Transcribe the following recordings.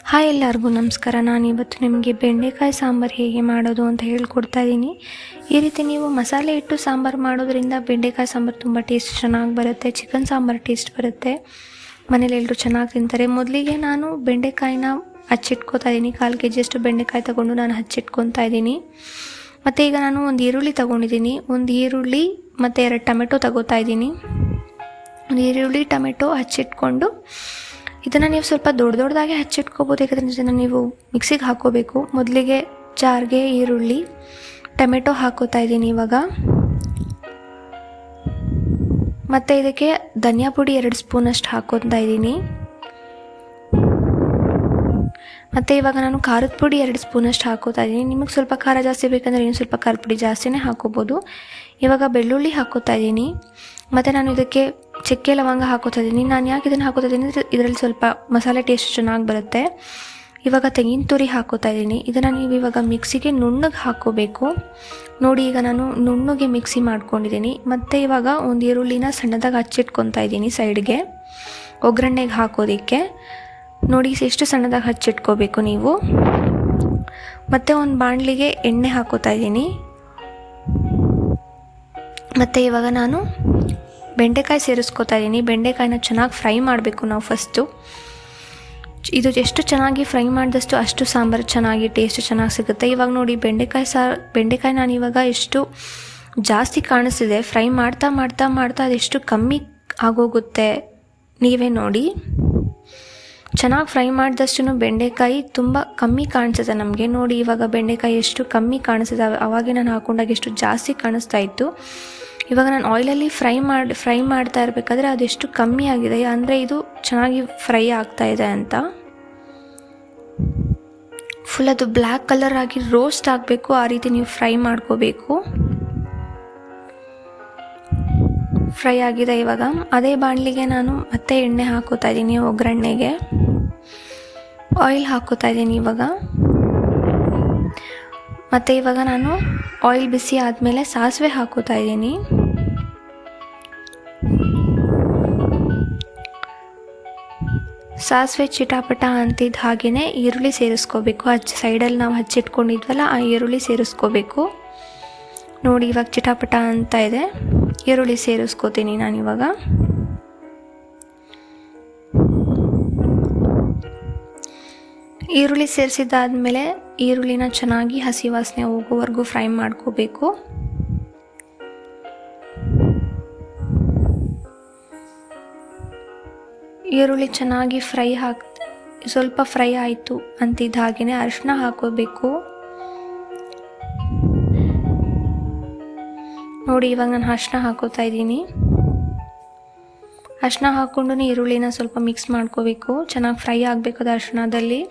Hi ಎಲ್ಲರಿಗೂ ನಮಸ್ಕಾರ. ನಾನಿವತ್ತು ನಿಮಗೆ ಬೆಂಡೆಕಾಯಿ ಸಾಂಬಾರು ಹೇಗೆ ಮಾಡೋದು ಅಂತ ಹೇಳ್ಕೊಡ್ತಾ ಇದ್ದೀನಿ. ಈ ರೀತಿ ನೀವು ಮಸಾಲೆ ಇಟ್ಟು ಸಾಂಬಾರು ಮಾಡೋದ್ರಿಂದ ಬೆಂಡೆಕಾಯಿ ಸಾಂಬಾರು ತುಂಬ ಟೇಸ್ಟ್ ಚೆನ್ನಾಗಿ ಬರುತ್ತೆ. ಚಿಕನ್ ಸಾಂಬಾರು ಟೇಸ್ಟ್ ಬರುತ್ತೆ. ಮನೇಲಿ ಎಲ್ಲರೂ ಚೆನ್ನಾಗಿ ತಿಂತಾರೆ. ಮೊದಲಿಗೆ ನಾನು ಬೆಂಡೆಕಾಯಿನ ಹಚ್ಚಿಟ್ಕೋತಾ ಇದ್ದೀನಿ. 1/4 kg ಬೆಂಡೆಕಾಯಿ ತೊಗೊಂಡು ನಾನು ಹಚ್ಚಿಟ್ಕೊತಾ ಇದ್ದೀನಿ. ಮತ್ತು ಈಗ ನಾನು ಒಂದು ಈರುಳ್ಳಿ ತೊಗೊಂಡಿದ್ದೀನಿ. ಒಂದು ಈರುಳ್ಳಿ ಮತ್ತು 2 ಟೊಮೆಟೊ ತಗೋತಾ ಇದ್ದೀನಿ. ಒಂದು ಈರುಳ್ಳಿ ಟೊಮೆಟೊ ಹಚ್ಚಿಟ್ಕೊಂಡು ಇದನ್ನು ನೀವು ಸ್ವಲ್ಪ ದೊಡ್ಡದಾಗೆ ಹಚ್ಚಿಟ್ಕೋಬೋದು. ಯಾಕಂದರೆ ಇದನ್ನು ನೀವು ಮಿಕ್ಸಿಗೆ ಹಾಕೋಬೇಕು. ಮೊದಲಿಗೆ ಜಾರ್ಗೆ ಈರುಳ್ಳಿ ಟೊಮೆಟೊ ಹಾಕೋತಾ ಇದ್ದೀನಿ ಇವಾಗ. ಮತ್ತು ಇದಕ್ಕೆ ಧನಿಯಾ ಪುಡಿ 2 ಸ್ಪೂನಷ್ಟು ಹಾಕೋತಾ ಇದ್ದೀನಿ. ಮತ್ತು ಇವಾಗ ನಾನು ಖಾರದ ಪುಡಿ 2 ಸ್ಪೂನಷ್ಟು ಹಾಕೋತಾ ಇದ್ದೀನಿ. ನಿಮಗೆ ಸ್ವಲ್ಪ ಖಾರ ಜಾಸ್ತಿ ಬೇಕಂದರೆ ಇನ್ನು ಸ್ವಲ್ಪ ಖಾರದ ಪುಡಿ ಜಾಸ್ತಿನೇ ಹಾಕೋಬೋದು. ಇವಾಗ ಬೆಳ್ಳುಳ್ಳಿ ಹಾಕೋತಾ ಇದ್ದೀನಿ. ಮತ್ತು ನಾನು ಇದಕ್ಕೆ ಚಕ್ಕೆ ಲವಂಗ ಹಾಕೋತಾ ಇದ್ದೀನಿ. ನಾನು ಯಾಕೆ ಇದನ್ನು ಹಾಕೋತಾ ಇದ್ದೀನಿ ಅಂದರೆ ಇದರಲ್ಲಿ ಸ್ವಲ್ಪ ಮಸಾಲೆ ಟೇಸ್ಟ್ ಚೆನ್ನಾಗಿ ಬರುತ್ತೆ. ಇವಾಗ ತೆಂಗಿನ ತುರಿ ಹಾಕೋತಾ ಇದ್ದೀನಿ. ಇದನ್ನು ನೀವು ಇವಾಗ ಮಿಕ್ಸಿಗೆ ನುಣ್ಣಗೆ ಹಾಕೋಬೇಕು. ನೋಡಿ, ಈಗ ನಾನು ನುಣ್ಣಗೆ ಮಿಕ್ಸಿ ಮಾಡ್ಕೊಂಡಿದ್ದೀನಿ. ಮತ್ತು ಇವಾಗ ಒಂದು ಈರುಳ್ಳಿನ ಸಣ್ಣದಾಗಿ ಹಚ್ಚಿಟ್ಕೊತಾ ಇದ್ದೀನಿ ಸೈಡ್ಗೆ ಒಗ್ಗರಣೆಗೆ ಹಾಕೋದಕ್ಕೆ. ನೋಡಿ ಎಷ್ಟು ಸಣ್ಣದಾಗಿ ಹಚ್ಚಿಟ್ಕೋಬೇಕು ನೀವು. ಮತ್ತು ಒಂದು ಬಾಣಲಿಗೆ ಎಣ್ಣೆ ಹಾಕೋತಾ ಇದ್ದೀನಿ. ಮತ್ತು ಇವಾಗ ನಾನು ಬೆಂಡೆಕಾಯಿ ಸೇರಿಸ್ಕೋತಾ ಇದ್ದೀನಿ. ಬೆಂಡೆಕಾಯಿನ ಚೆನ್ನಾಗಿ ಫ್ರೈ ಮಾಡಬೇಕು ನಾವು ಫಸ್ಟು. ಇದು ಎಷ್ಟು ಚೆನ್ನಾಗಿ ಫ್ರೈ ಮಾಡಿದಷ್ಟು ಅಷ್ಟು ಸಾಂಬಾರು ಚೆನ್ನಾಗಿ ಟೇಸ್ಟ್ ಚೆನ್ನಾಗಿ ಸಿಗುತ್ತೆ. ಇವಾಗ ನೋಡಿ ಬೆಂಡೆಕಾಯಿ ನಾನು ಇವಾಗ ಎಷ್ಟು ಜಾಸ್ತಿ ಕಾಣಿಸ್ತಿದೆ. ಫ್ರೈ ಮಾಡ್ತಾ ಮಾಡ್ತಾ ಮಾಡ್ತಾ ಅದೆಷ್ಟು ಕಮ್ಮಿ ಆಗೋಗುತ್ತೆ ನೀವೇ ನೋಡಿ. ಚೆನ್ನಾಗಿ ಫ್ರೈ ಮಾಡಿದಷ್ಟು ಬೆಂಡೆಕಾಯಿ ತುಂಬ ಕಮ್ಮಿ ಕಾಣಿಸುತ್ತೆ ನಮಗೆ. ನೋಡಿ ಇವಾಗ ಬೆಂಡೆಕಾಯಿ ಎಷ್ಟು ಕಮ್ಮಿ ಕಾಣಿಸ್ತಿದೆ. ಅವಾಗೆ ನಾನು ಹಾಕೊಂಡಾಗ ಎಷ್ಟು ಜಾಸ್ತಿ ಕಾಣಿಸ್ತಾ ಇತ್ತು. ಇವಾಗ ನಾನು ಆಯಿಲಲ್ಲಿ ಫ್ರೈ ಮಾಡ್ತಾ ಇರಬೇಕಾದ್ರೆ ಅದೆಷ್ಟು ಕಮ್ಮಿ ಆಗಿದೆ ಅಂದರೆ ಇದು ಚೆನ್ನಾಗಿ ಫ್ರೈ ಆಗ್ತಾ ಇದೆ ಅಂತ. ಫುಲ್ ಅದು ಬ್ಲ್ಯಾಕ್ ಕಲರ್ ಆಗಿ ರೋಸ್ಟ್ ಆಗಬೇಕು. ಆ ರೀತಿ ನೀವು ಫ್ರೈ ಮಾಡ್ಕೋಬೇಕು. ಫ್ರೈ ಆಗಿದೆ. ಇವಾಗ ಅದೇ ಬಾಣಲಿಗೆ ನಾನು ಮತ್ತೆ ಎಣ್ಣೆ ಹಾಕೋತಾ ಇದ್ದೀನಿ. ಒಗ್ಗರಣೆಗೆ ಆಯಿಲ್ ಹಾಕೋತಾ ಇದ್ದೀನಿ ಇವಾಗ. ಮತ್ತು ಇವಾಗ ನಾನು ಆಯಿಲ್ ಬಿಸಿ ಆದಮೇಲೆ ಸಾಸಿವೆ ಹಾಕೋತಾ ಇದ್ದೀನಿ. ಸಾಸಿವೆ ಚಿಟಾಪಟ ಅಂತಿದ್ದ ಹಾಗೆಯೇ ಈರುಳ್ಳಿ ಸೇರಿಸ್ಕೋಬೇಕು. ಸೈಡಲ್ಲಿ ನಾವು ಹಚ್ಚಿಟ್ಕೊಂಡಿದ್ವಲ್ಲ ಆ ಈರುಳ್ಳಿ ಸೇರಿಸ್ಕೋಬೇಕು. ನೋಡಿ ಇವಾಗ ಚಿಟಾಪಟ ಅಂತ ಇದೆ. ಈರುಳ್ಳಿ ಸೇರಿಸ್ಕೋತೀನಿ ನಾನಿವಾಗ. ಈರುಳ್ಳಿ ಸೇರಿಸಿದ್ದಾದಮೇಲೆ ಈರುಳ್ಳಿನ ಚೆನ್ನಾಗಿ ಹಸಿ ವಾಸನೆ ಹೋಗೋವರೆಗೂ ಫ್ರೈ ಮಾಡ್ಕೋಬೇಕು. ಈರುಳ್ಳಿ ಚೆನ್ನಾಗಿ ಸ್ವಲ್ಪ ಫ್ರೈ ಆಯಿತು ಅಂತಿದ್ದ ಹಾಗೆಯೇ ಅರಿಶಿನ ಹಾಕೋಬೇಕು. ನೋಡಿ ಇವಾಗ ನಾನು ಅರಿಶಿನ ಹಾಕೋತಾ ಇದ್ದೀನಿ. ಅರಿಶಿನ ಹಾಕ್ಕೊಂಡು ಈರುಳ್ಳಿನ ಸ್ವಲ್ಪ ಮಿಕ್ಸ್ ಮಾಡ್ಕೋಬೇಕು. ಚೆನ್ನಾಗಿ ಫ್ರೈ ಆಗಬೇಕು ಅದು ಅರಿಶಿನದಲ್ಲಿ.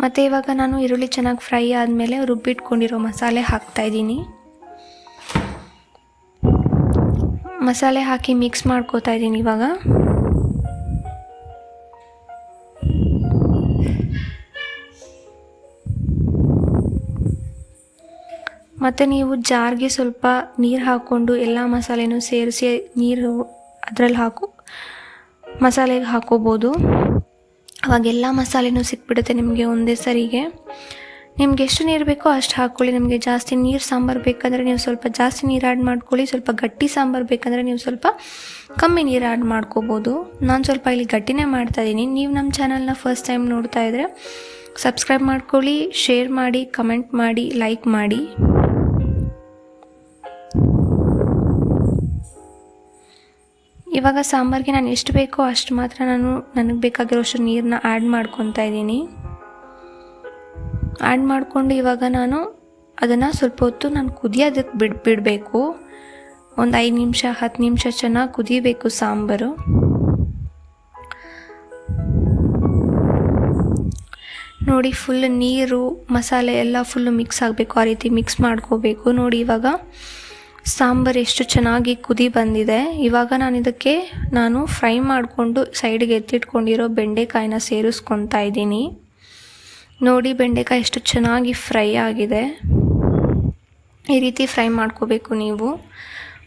ಮತ್ತು ಇವಾಗ ನಾನು ಈರುಳ್ಳಿ ಚೆನ್ನಾಗಿ ಫ್ರೈ ಆದಮೇಲೆ ರುಬ್ಬಿಟ್ಕೊಂಡಿರೋ ಮಸಾಲೆ ಹಾಕ್ತಾಯಿದ್ದೀನಿ. ಮಸಾಲೆ ಹಾಕಿ ಮಿಕ್ಸ್ ಮಾಡ್ಕೋತಾ ಇದ್ದೀನಿ ಇವಾಗ. ಮತ್ತು ನೀವು ಜಾರ್ಗೆ ಸ್ವಲ್ಪ ನೀರು ಹಾಕ್ಕೊಂಡು ಎಲ್ಲ ಮಸಾಲೆನೂ ಸೇರಿಸಿ ನೀರು ಅದರಲ್ಲಿ ಮಸಾಲೆಗೆ ಹಾಕೋಬೋದು. ಅವಾಗೆಲ್ಲ ಮಸಾಲೆನೂ ಸಿಕ್ಬಿಡುತ್ತೆ ನಿಮಗೆ ಒಂದೇ ಸರಿಗೆ. ನಿಮ್ಗೆ ಎಷ್ಟು ನೀರು ಬೇಕೋ ಅಷ್ಟು ಹಾಕ್ಕೊಳ್ಳಿ. ನಿಮಗೆ ಜಾಸ್ತಿ ನೀರು ಸಾಂಬಾರು ಬೇಕಂದರೆ ನೀವು ಸ್ವಲ್ಪ ಜಾಸ್ತಿ ನೀರು ಆ್ಯಡ್ ಮಾಡ್ಕೊಳ್ಳಿ. ಸ್ವಲ್ಪ ಗಟ್ಟಿ ಸಾಂಬಾರು ಬೇಕಂದರೆ ನೀವು ಸ್ವಲ್ಪ ಕಮ್ಮಿ ನೀರು ಆ್ಯಡ್ ಮಾಡ್ಕೋಬೋದು. ನಾನು ಸ್ವಲ್ಪ ಇಲ್ಲಿ ಗಟ್ಟಿನೇ ಮಾಡ್ತಾಯಿದ್ದೀನಿ. ನೀವು ನಮ್ಮ ಚಾನಲ್ನ ಫಸ್ಟ್ ಟೈಮ್ ನೋಡ್ತಾ ಇದ್ದರೆ ಸಬ್ಸ್ಕ್ರೈಬ್ ಮಾಡ್ಕೊಳ್ಳಿ, ಶೇರ್ ಮಾಡಿ, ಕಮೆಂಟ್ ಮಾಡಿ, ಲೈಕ್ ಮಾಡಿ. ಇವಾಗ ಸಾಂಬಾರಿಗೆ ನಾನು ಎಷ್ಟು ಬೇಕೋ ಅಷ್ಟು ಮಾತ್ರ ನನಗೆ ಬೇಕಾಗಿರೋಷ್ಟು ನೀರನ್ನ ಆ್ಯಡ್ ಮಾಡ್ಕೊತಾ ಇದ್ದೀನಿ. ಆ್ಯಡ್ ಮಾಡಿಕೊಂಡು ಇವಾಗ ನಾನು ಅದನ್ನು ಸ್ವಲ್ಪ ಹೊತ್ತು ಕುದಿಯೋದಕ್ಕೆ ಬಿಡಬೇಕು. ಒಂದು 5 ನಿಮಿಷ 10 ನಿಮಿಷ ಚೆನ್ನಾಗಿ ಕುದಿಬೇಕು ಸಾಂಬಾರು. ನೋಡಿ ಫುಲ್ ನೀರು ಮಸಾಲೆ ಎಲ್ಲ ಫುಲ್ಲು ಮಿಕ್ಸ್ ಆಗಬೇಕು. ಆ ರೀತಿ ಮಿಕ್ಸ್ ಮಾಡ್ಕೋಬೇಕು. ನೋಡಿ ಇವಾಗ ಸಾಂಬಾರು ಎಷ್ಟು ಚೆನ್ನಾಗಿ ಕುದಿ ಬಂದಿದೆ. ಇವಾಗ ನಾನು ಫ್ರೈ ಮಾಡಿಕೊಂಡು ಸೈಡ್ಗೆ ಎತ್ತಿಟ್ಕೊಂಡಿರೋ ಬೆಂಡೆಕಾಯಿನ ಸೇರಿಸ್ಕೊತಾ ಇದ್ದೀನಿ. ನೋಡಿ ಬೆಂಡೆಕಾಯಿ ಎಷ್ಟು ಚೆನ್ನಾಗಿ ಫ್ರೈ ಆಗಿದೆ. ಈ ರೀತಿ ಫ್ರೈ ಮಾಡ್ಕೋಬೇಕು ನೀವು.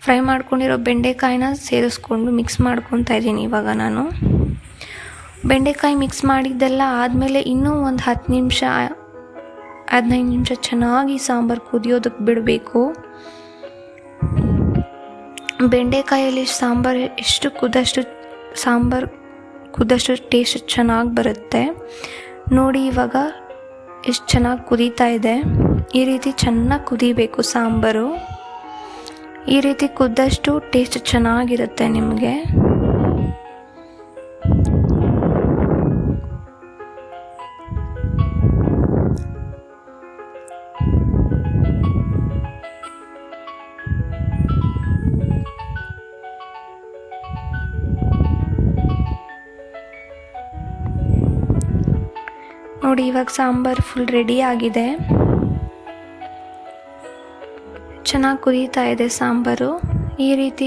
ಫ್ರೈ ಮಾಡ್ಕೊಂಡಿರೋ ಬೆಂಡೆಕಾಯಿನ ಸೇರಿಸ್ಕೊಂಡು ಮಿಕ್ಸ್ ಮಾಡ್ಕೊತಾ ಇದ್ದೀನಿ ಇವಾಗ ನಾನು. ಬೆಂಡೆಕಾಯಿ ಮಿಕ್ಸ್ ಮಾಡಿದ್ದೆಲ್ಲ ಆದಮೇಲೆ ಇನ್ನೂ ಒಂದು 10 ನಿಮಿಷ 15 ನಿಮಿಷ ಚೆನ್ನಾಗಿ ಸಾಂಬಾರು ಕುದಿಯೋದಕ್ಕೆ ಬಿಡಬೇಕು. ಬೆಂಡೆಕಾಯಲ್ಲಿ ಸಾಂಬಾರು ಎಷ್ಟು ಕುದಷ್ಟು ಟೇಸ್ಟ್ ಚೆನ್ನಾಗಿ ಬರುತ್ತೆ ನೋಡಿ. ಇವಾಗ ಎಷ್ಟು ಚೆನ್ನಾಗಿ ಕುದೀತಾ ಇದೆ. ಈ ರೀತಿ ಚೆನ್ನಾಗಿ ಕುದಿಬೇಕು ಸಾಂಬಾರು. ಈ ರೀತಿ ಕುದ್ದಷ್ಟು ಟೇಸ್ಟ್ ಚೆನ್ನಾಗಿರುತ್ತೆ ನಿಮಗೆ. ನೋಡಿ ಇವಾಗ ಸಾಂಬಾರು ಫುಲ್ ರೆಡಿ ಆಗಿದೆ. ಚೆನ್ನಾಗಿ ಕುದೀತಾ ಇದೆ ಸಾಂಬಾರು. ಈ ರೀತಿ